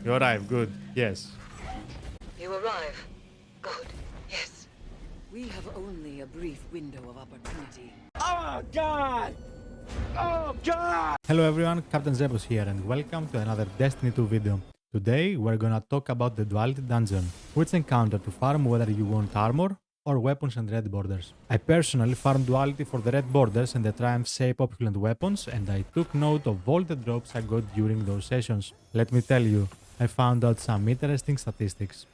You arrive, good. Yes. You arrive. Good. Yes. We have only a brief window of opportunity. Oh God! Oh God! Hello everyone, CptZepos here and welcome to another Destiny 2 video. Today we're gonna talk about the Duality dungeon, which encounter to farm whether you want armor or weapons and red borders. I personally farmed Duality for the red borders and the Triumph shape opulent weapons, and I took note of all the drops I got during those sessions. Let me tell you, I found out some interesting statistics.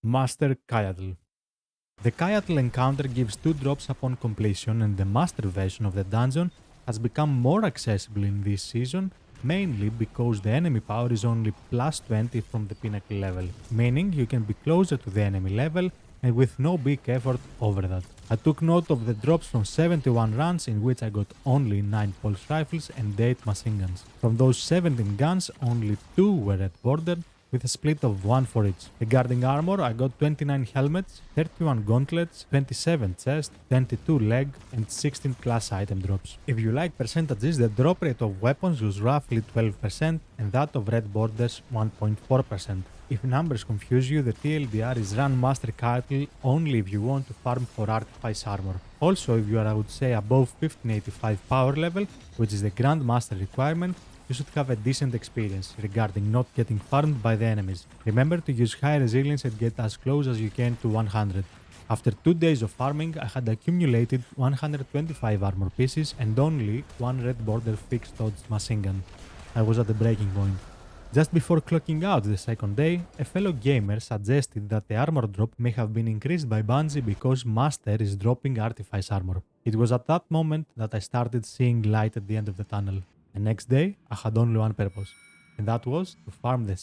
Master Caiatl. The Caiatl encounter gives 2 drops upon completion, and the master version of the dungeon has become more accessible in this season, mainly because the enemy power is only plus 20 from the pinnacle level, meaning you can be closer to the enemy level and with no big effort over that. I took note of the drops from 71 runs in which I got only 9 pulse rifles and 8 machine guns. From those 17 guns, only 2 were red bordered, with a split of 1 for each. Regarding armor, I got 29 helmets, 31 gauntlets, 27 chest, 22 leg, and 16 class item drops. If you like percentages, the drop rate of weapons was roughly 12% and that of red borders 1.4%. If numbers confuse you, the TLDR is run Master Caiatl only if you want to farm for Artifice Armor. Also, if you are, I would say, above 1585 power level, which is the Grand Master requirement, you should have a decent experience regarding not getting farmed by the enemies. Remember to use high resilience and get as close as you can to 100. After 2 days of farming, I had accumulated 125 armor pieces and only 1 red border fixed odds machine gun. I was at the breaking point. Just before clocking out the second day, a fellow gamer suggested that the armor drop may have been increased by Bungie because Master is dropping Artifice Armor. It was at that moment that I started seeing light at the end of the tunnel. The next day, I had only one purpose, and that was to farm the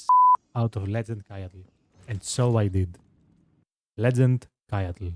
out of Legend Caiatl. And so I did. Legend Caiatl.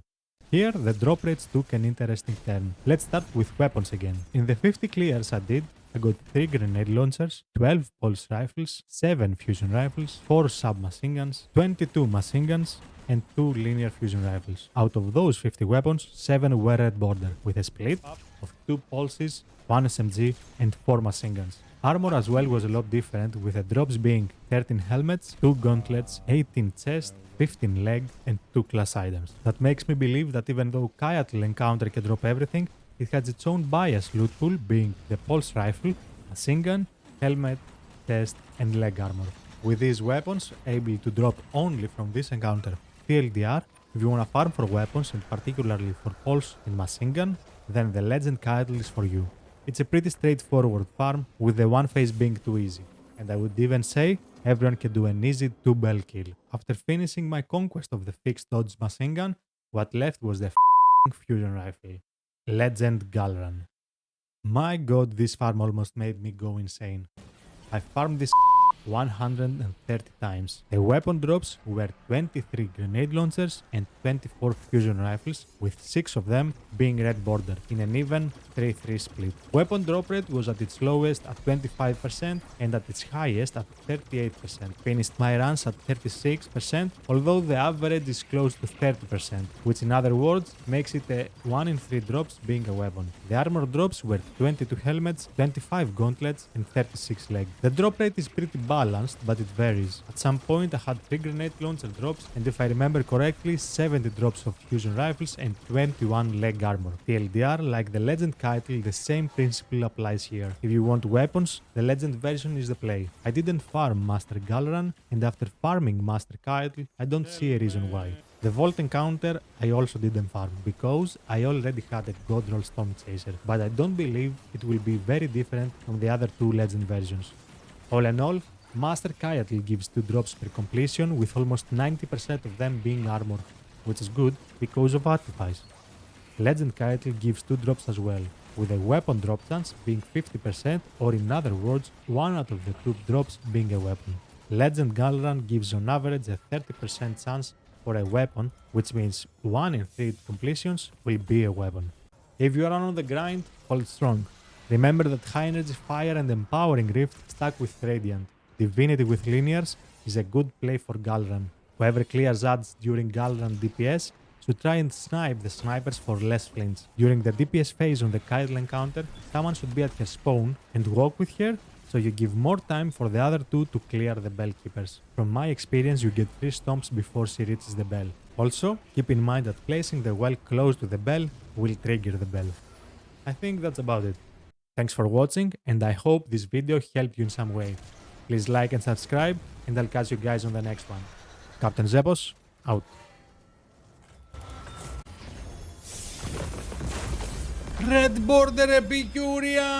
Here, the drop rates took an interesting turn. Let's start with weapons again. In the 50 clears I did, I got 3 grenade launchers, 12 pulse rifles, 7 fusion rifles, 4 submachine guns, 22 machine guns, and 2 linear fusion rifles. Out of those 50 weapons, 7 were red border, with a split of 2 pulses, 1 SMG, and 4 machine guns. Armor as well was a lot different, with the drops being 13 helmets, 2 gauntlets, 18 chest, 15 leg, and 2 class items. That makes me believe that even though Caiatl encounter can drop everything, it has its own bias loot pool, being the pulse rifle, machine gun, helmet, chest, and leg armor. With these weapons able to drop only from this encounter. TLDR, if you wanna farm for weapons and particularly for pulse and machine gun, then the Legend Caiatl is for you. It's a pretty straightforward farm, with the one phase being too easy, and I would even say everyone can do an easy 2-bell kill. After finishing my conquest of the fixed odds machine gun, what left was the fusion rifle. Legend Gahlran. My god, this farm almost made me go insane. I farmed this 130 times. The weapon drops were 23 grenade launchers and 24 fusion rifles, with 6 of them being red border in an even 3-3 split. Weapon drop rate was at its lowest at 25% and at its highest at 38%. Finished my runs at 36%, although the average is close to 30%, which in other words makes it a 1 in 3 drops being a weapon. The armor drops were 22 helmets, 25 gauntlets, and 36 leg. The drop rate is pretty balanced, but it varies. At some point I had 3 grenade launcher drops, and if I remember correctly, 70 drops of fusion rifles and 21 leg armor. TLDR, like the Legend Caiatl, the same principle applies here. If you want weapons, the Legend version is the play. I didn't farm Master Gahlran, and after farming Master Caiatl, I don't see a reason why. The Vault encounter I also didn't farm, because I already had a god roll Stormchaser, but I don't believe it will be very different from the other 2 Legend versions. All in all, Master Caiatl gives 2 drops per completion, with almost 90% of them being armor, which is good because of Artifice. Legend Caiatl gives 2 drops as well, with a weapon drop chance being 50%, or in other words, 1 out of the 2 drops being a weapon. Legend Gahlran gives on average a 30% chance for a weapon, which means 1 in 3 completions will be a weapon. If you are on the grind, hold strong. Remember that high energy fire and empowering rift stack with Radiant. Divinity with linears is a good play for Gahlran. Whoever clears ads during Gahlran DPS should try and snipe the snipers for less flinch. During the DPS phase on the Caiatl encounter, someone should be at her spawn and walk with her so so you give more time for the other two to clear the bell keepers. From my experience, you get 3 stomps before she reaches the bell. Also, keep in mind that placing the well close to the bell will trigger the bell. I think that's about it. Thanks for watching, and I hope this video helped you in some way. Please like and subscribe, and I'll catch you guys on the next one. CptZepos, out. Red border Epicurean!